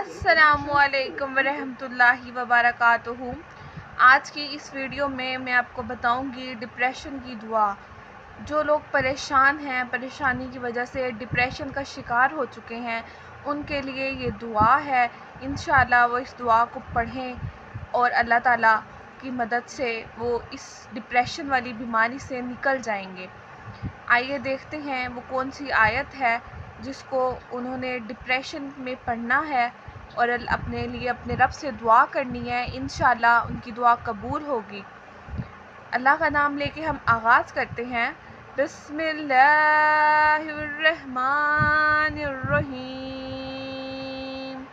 अस्सलामुअलैकुम वरहमतुल्लाहि वबरकातुहू। आज की इस वीडियो में मैं आपको बताऊंगी डिप्रेशन की दुआ। जो लोग परेशान हैं, परेशानी की वजह से डिप्रेशन का शिकार हो चुके हैं, उनके लिए ये दुआ है। इंशाअल्लाह वो इस दुआ को पढ़ें और अल्लाह ताला की मदद से वो इस डिप्रेशन वाली बीमारी से निकल जाएंगे। आइए देखते हैं वो कौन सी आयत है जिसको उन्होंने डिप्रेशन में पढ़ना है और अपने लिए अपने रब से दुआ करनी है। इंशाअल्लाह उनकी दुआ कबूल होगी। अल्लाह का नाम लेके हम आगाज़ करते हैं। बिस्मिल्लाहिर्रहमानिर्रहीम।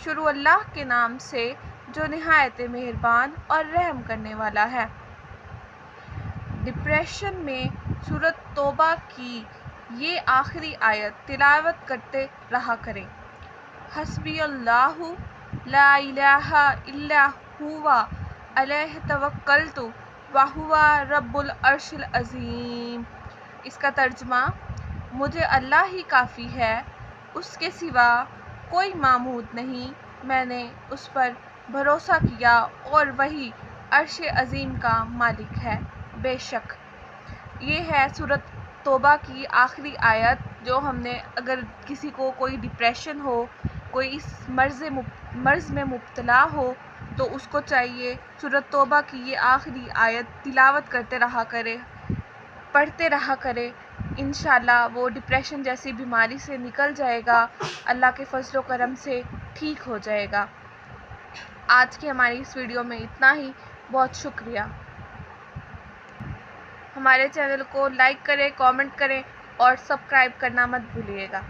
शुरू अल्लाह के नाम से जो निहायत मेहरबान और रहम करने वाला है। डिप्रेशन में सूरत तौबा की ये आखिरी आयत तिलावत करते रहा करें। हस्बी अल्लाहु ला इलाहा इल्ला हुवा अलैहि तवक्कलतु व हुवा रब्बुल अर्शिल अज़ीम। इसका तर्जुमा, मुझे अल्लाह ही काफ़ी है, उसके सिवा कोई मामूद नहीं, मैंने उस पर भरोसा किया और वही अर्श अज़ीम का मालिक है। बेशक ये है सूरत तौबा की आखिरी आयत जो हमने, अगर किसी को कोई डिप्रेशन हो, कोई इस मर्ज़ में मुब्तला हो, तो उसको चाहिए सूरत तौबा की ये आखिरी आयत तिलावत करते रहा करे, पढ़ते रहा करे। इंशाअल्लाह वो डिप्रेशन जैसी बीमारी से निकल जाएगा, अल्लाह के फजल व करम से ठीक हो जाएगा। आज की हमारी इस वीडियो में इतना ही। बहुत शुक्रिया। हमारे चैनल को लाइक करें, कमेंट करें और सब्सक्राइब करना मत भूलिएगा।